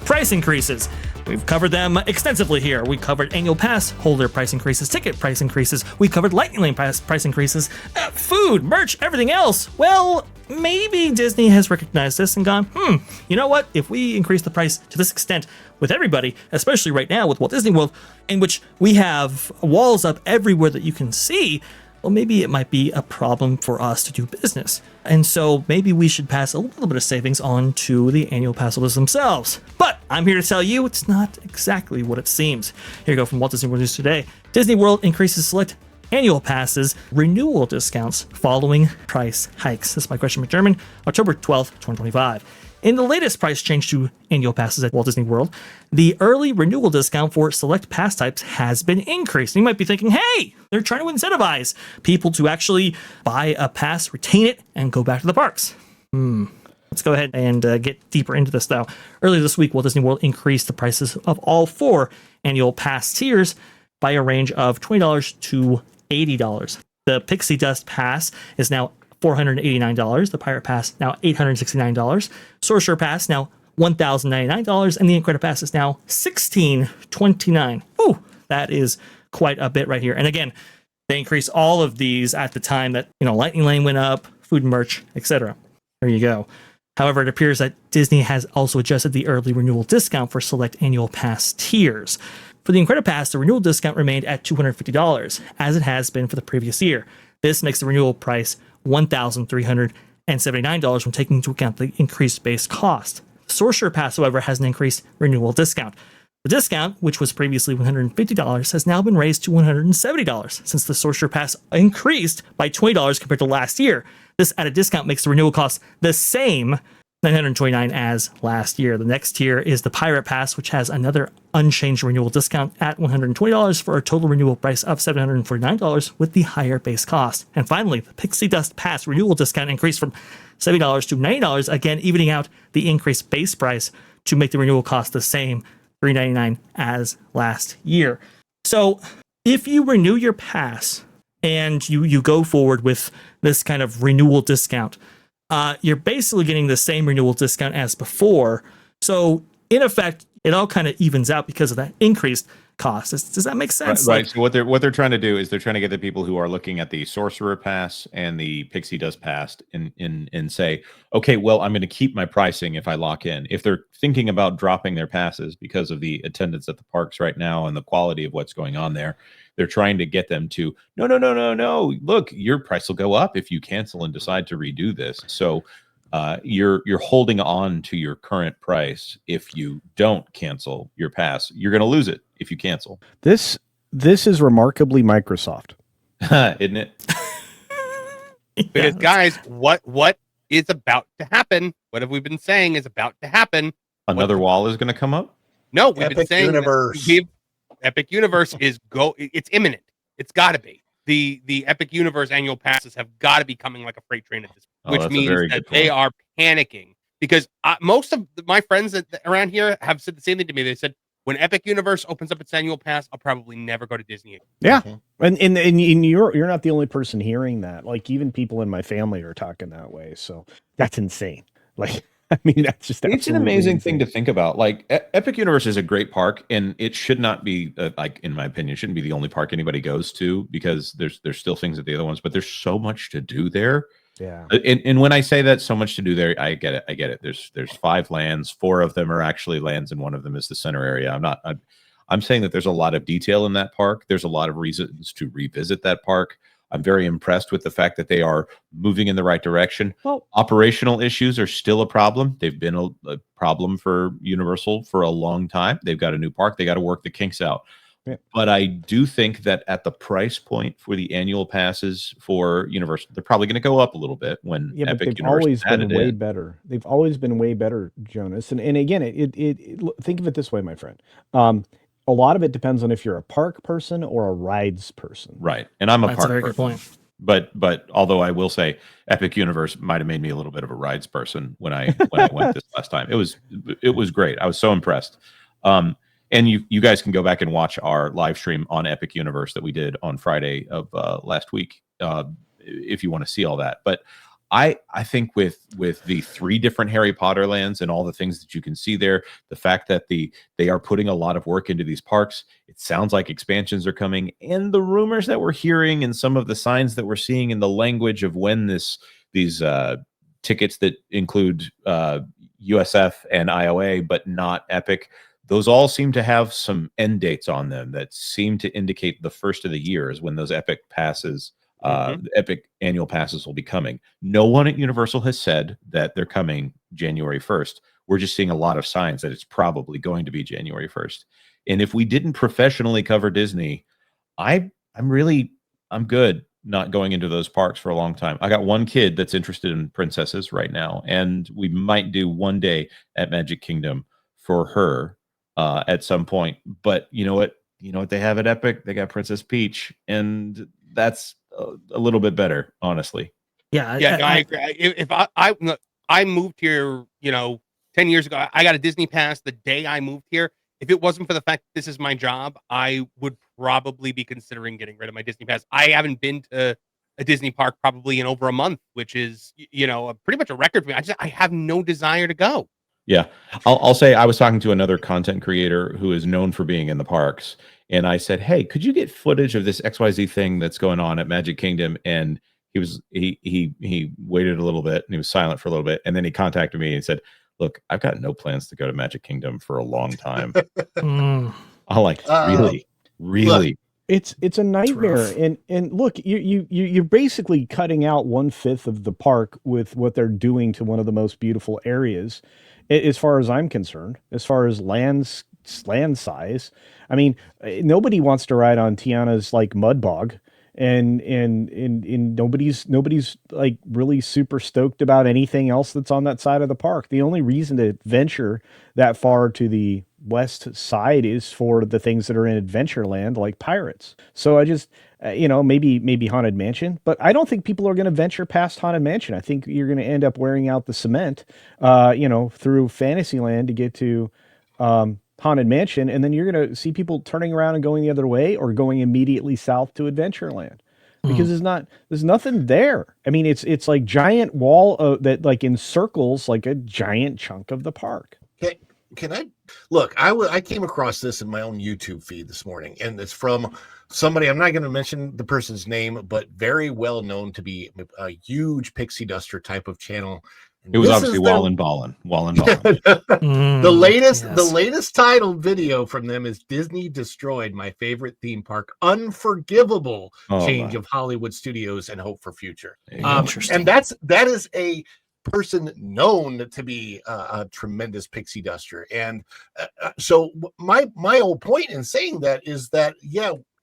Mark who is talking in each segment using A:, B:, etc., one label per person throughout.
A: Price increases. We've covered them extensively here. We covered annual pass holder price increases, ticket price increases. We covered Lightning Lane price increases, food, merch, everything else. Well, maybe Disney has recognized this and gone, you know what? If we increase the price to this extent with everybody, especially right now with Walt Disney World, in which we have walls up everywhere that you can see, well, maybe it might be a problem for us to do business. And so maybe we should pass a little bit of savings on to the annual pass holders themselves. But I'm here to tell you it's not exactly what it seems. Here you go from Walt Disney World News today. Disney World increases select annual passes renewal discounts following price hikes. This is my question McDermott, October 12th, 2025. In the latest price change to annual passes at Walt Disney World, the early renewal discount for select pass types has been increased. And you might be thinking, hey, they're trying to incentivize people to actually buy a pass, retain it, and go back to the parks. Let's go ahead and get deeper into this, though. Earlier this week, Walt Disney World increased the prices of all 4 annual pass tiers by a range of $20 to $80. The Pixie Dust Pass is now $489. The Pirate Pass now $869. Sorcerer Pass now $1,099, and the Incredible Pass is now $1,629. Ooh, that is quite a bit right here. And again, they increased all of these at the time that Lightning Lane went up, food and merch, etc. There you go. However, it appears that Disney has also adjusted the early renewal discount for select annual pass tiers. For the Incredible Pass, the renewal discount remained at $250, as it has been for the previous year. This makes the renewal price $1,379 when taking into account the increased base cost. The Sorcerer Pass, however, has an increased renewal discount. The discount, which was previously $150, has now been raised to $170 since the Sorcerer Pass increased by $20 compared to last year. This added discount makes the renewal cost the same, $929 as last year. The next tier is the Pirate Pass, which has another unchanged renewal discount at $120 for a total renewal price of $749 with the higher base cost. And finally, the Pixie Dust Pass renewal discount increased from $70 to $90, again evening out the increased base price to make the renewal cost the same, $399 as last year. So if you renew your pass and you go forward with this kind of renewal discount, you're basically getting the same renewal discount as before. So in effect, it all kind of evens out because of that increased cost. Does that make sense?
B: Right. So what they're trying to do is they're trying to get the people who are looking at the Sorcerer Pass and the Pixie Dust Pass and say, okay, well, I'm going to keep my pricing if I lock in. If they're thinking about dropping their passes because of the attendance at the parks right now and the quality of what's going on there, they're trying to get them to, no. Look, your price will go up if you cancel and decide to redo this. So you're holding on to your current price. If you don't cancel your pass, you're going to lose it if you cancel.
C: This is remarkably Microsoft,
B: isn't it?
D: Because guys, what is about to happen? What have we been saying is about to happen?
B: Another wall is going to come up?
D: No, we've been saying Epic Universe is it's imminent. It's got to be. The Epic Universe annual passes have got to be coming like a freight train at this point, which means that they are panicking because most of my friends around here have said the same thing to me. They said, when Epic Universe opens up its annual pass, I'll probably never go to Disney again.
C: Yeah. And you're not the only person hearing that. Like, even people in my family are talking that way. So that's insane. Like, I mean, that's just
B: it's an amazing thing to think about. Like, Epic Universe is a great park, and it should not be like, in my opinion, shouldn't be the only park anybody goes to, because there's still things at the other ones, but there's so much to do there.
C: Yeah.
B: And when I say that so much to do there, I get it. There's 5 lands, 4 of them are actually lands, and 1 of them is the center area. I'm saying that there's a lot of detail in that park. There's a lot of reasons to revisit that park. I'm very impressed with the fact that they are moving in the right direction.
C: Well,
B: operational issues are still a problem. They've been a problem for Universal for a long time. They've got a new park. They got to work the kinks out. Yeah. But I do think that at the price point for the annual passes for Universal, they're probably going to go up a little bit when Epic Universe added
C: way better. They've always been way better, Jonas. And again, it think of it this way, my friend. A lot of it depends on if you're a park person or a rides person.
B: Right. And I'm a
A: That's
B: park
A: a very
B: person.
A: good point.
B: But although I will say Epic Universe might have made me a little bit of a rides person when I went this last time. It was great. I was so impressed. And you guys can go back and watch our live stream on Epic Universe that we did on Friday of last week if you want to see all that. But I think with the 3 different Harry Potter lands and all the things that you can see there, the fact that they are putting a lot of work into these parks, it sounds like expansions are coming, and the rumors that we're hearing and some of the signs that we're seeing in the language of when these tickets that include USF and IOA but not Epic, those all seem to have some end dates on them that seem to indicate the first of the year is when those Epic passes, Epic annual passes will be coming. No one at Universal has said that they're coming January 1st. We're just seeing a lot of signs that it's probably going to be January 1st. And if we didn't professionally cover Disney, I'm good not going into those parks for a long time. I got one kid that's interested in princesses right now, and we might do one day at Magic Kingdom for her at some point. But you know what they have at Epic? They got Princess Peach, and that's a little bit better, honestly.
D: Yeah, I agree. If I moved here, 10 years ago, I got a Disney pass the day I moved here. If it wasn't for the fact that this is my job, I would probably be considering getting rid of my Disney pass. I haven't been to a Disney park probably in over a month, which is, pretty much a record for me. I have no desire to go.
B: Yeah. I'll say I was talking to another content creator who is known for being in the parks. And I said, hey, could you get footage of this XYZ thing that's going on at Magic Kingdom? And he waited a little bit and he was silent for a little bit. And then he contacted me and said, look, I've got no plans to go to Magic Kingdom for a long time. I'm like, really?
C: Look, it's a nightmare. And look, you're basically cutting out 1/5 of the park with what they're doing to one of the most beautiful areas, as far as I'm concerned, as far as land size. I mean, nobody wants to ride on Tiana's like mud bog. And nobody's like really super stoked about anything else that's on that side of the park. The only reason to venture that far to the west side is for the things that are in Adventureland, like pirates. So I just, maybe Haunted Mansion, but I don't think people are going to venture past Haunted Mansion. I think you're going to end up wearing out the cement, through Fantasyland to get to, Haunted Mansion, and then you're going to see people turning around and going the other way or going immediately south to Adventureland because there's nothing there. I mean, it's like giant wall that like encircles like a giant chunk of the park.
E: Can I look? I came across this in my own YouTube feed this morning, and it's from somebody. I'm not going to mention the person's name, but very well known to be a huge pixie duster type of channel.
B: It was obviously Wallen Ballin.
E: The latest titled video from them is Disney Destroyed My Favorite Theme Park. Unforgivable change of Hollywood studios and hope for future. And that is a person known to be a tremendous pixie duster. And so my whole point in saying that is that,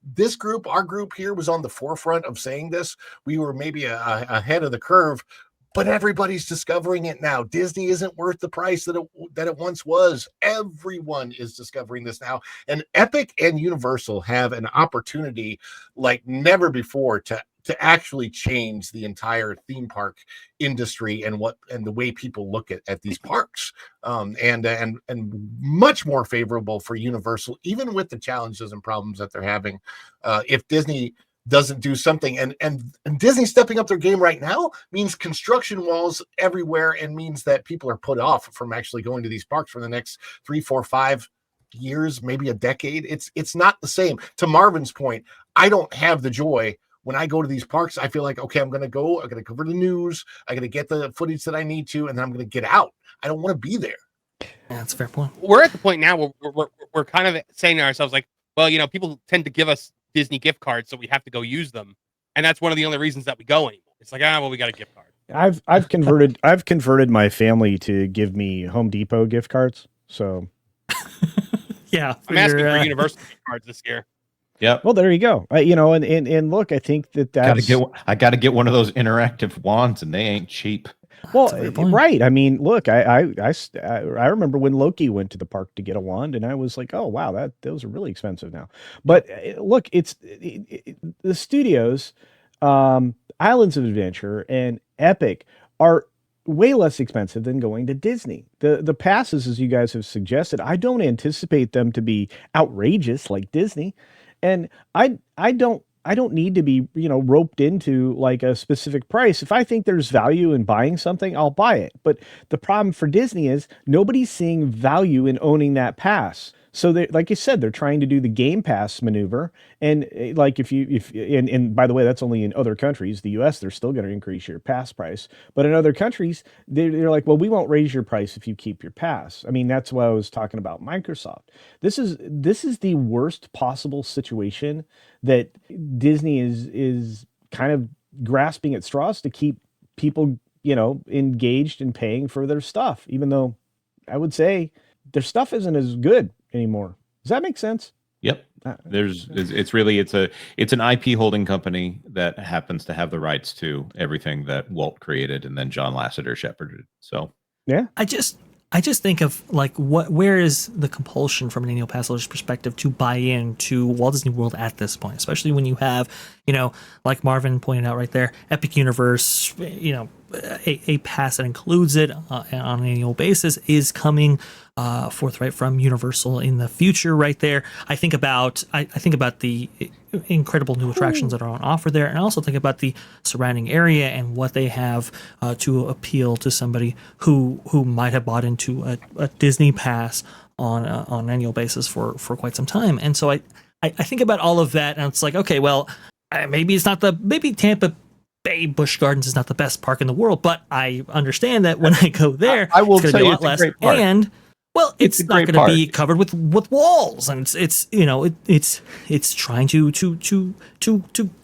E: this group, our group here, was on the forefront of saying this. We were maybe ahead of the curve, but everybody's discovering it now. Disney isn't worth the price that it once was. Everyone is discovering this now. And Epic and Universal have an opportunity like never before to actually change the entire theme park industry and the way people look at these parks. And much more favorable for Universal, even with the challenges and problems that they're having. If Disney doesn't do something, and Disney stepping up their game right now means construction walls everywhere, and means that people are put off from actually going to these parks for the next 3, 4, 5 years, maybe a decade. It's not the same. To Marvin's point, I don't have the joy when I go to these parks. I feel like, okay, I'm going to cover the news, I'm going to get the footage that I need to, and then I'm going to get out. I don't want to be there.
A: Yeah, that's a fair point.
D: We're at the point now where we're kind of saying to ourselves, like, well, people tend to give us Disney gift cards, so we have to go use them, and that's one of the only reasons that we go anymore. It's like, we got a gift card.
C: I've converted my family to give me Home Depot gift cards. So
A: yeah,
D: I'm asking for Universal gift cards this year.
B: Yep.
C: Well, there you go. And look, I think that's
B: I got to get one of those interactive wands, and they ain't cheap.
C: Well, right. I mean, look, I remember when Loki went to the park to get a wand, and I was like, oh wow, those are really expensive now. But look, it's the studios, Islands of Adventure and Epic are way less expensive than going to Disney. The passes, as you guys have suggested, I don't anticipate them to be outrageous like Disney, and I don't I don't need to be, roped into like a specific price. If I think there's value in buying something, I'll buy it. But the problem for Disney is nobody's seeing value in owning that pass. So they, like you said, they're trying to do the Game Pass maneuver. And like and by the way, that's only in other countries. The US, they're still going to increase your pass price. But in other countries, they're like, well, we won't raise your price if you keep your pass. I mean, that's why I was talking about Microsoft. This is the worst possible situation that Disney is kind of grasping at straws to keep people, engaged and paying for their stuff, even though I would say their stuff isn't as good anymore. Does that make sense?
B: Yep. It's an IP holding company that happens to have the rights to everything that Walt created and then John Lasseter shepherded. So
C: yeah,
A: I just think of like where is the compulsion from an annual pass holder's perspective to buy into Walt Disney World at this point, especially when you have, like Marvin pointed out right there, Epic Universe, a pass that includes it on an annual basis is coming forthright from Universal in the future right there. I think about the incredible new attractions that are on offer there, and I also think about the surrounding area and what they have to appeal to somebody who might have bought into a Disney pass on an annual basis for quite some time. And so I think about all of that, and it's like, okay, well, maybe Tampa Bay Busch Gardens is not the best park in the world, but I understand that when I go there,
B: I will
A: it's going to be a lot
B: it's
A: less. And well, it's not going to be covered with walls, and it's trying to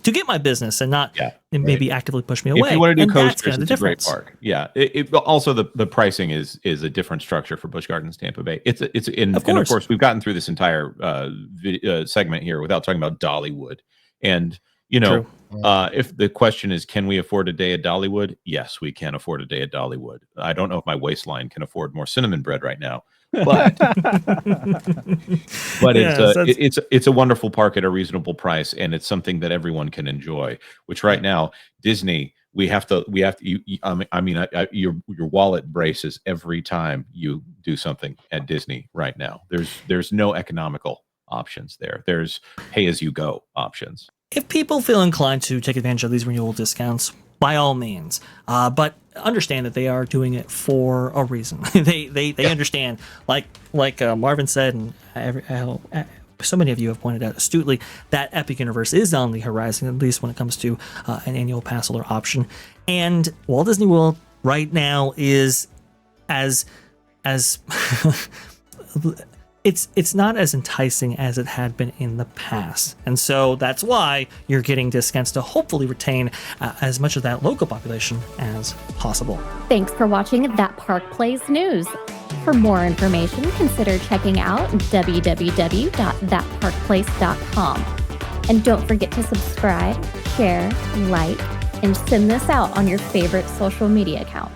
A: get my business and not maybe actively push me away.
B: If you want to do coasters,
A: it's
B: a great park. Yeah. Also the pricing is a different structure for Busch Gardens, Tampa Bay. And of course we've gotten through this entire segment here without talking about Dollywood. And if the question is, can we afford a day at Dollywood? Yes, we can afford a day at Dollywood. I don't know if my waistline can afford more cinnamon bread right now, but it's a wonderful park at a reasonable price, and it's something that everyone can enjoy. Which right now, Disney, your wallet braces every time you do something at Disney right now. There's no economical options there. There's pay as you go options.
A: If people feel inclined to take advantage of these renewal discounts, by all means, but understand that they are doing it for a reason. they understand, like Marvin said, and so many of you have pointed out astutely, that Epic Universe is on the horizon, at least when it comes to an annual pass holder option. And Walt Disney World right now is as it's not as enticing as it had been in the past. And so that's why you're getting discounts to hopefully retain as much of that local population as possible.
F: Thanks for watching That Park Plays News. For more information, consider checking out www.thatparkplace.com. And don't forget to subscribe, share, like, and send this out on your favorite social media account.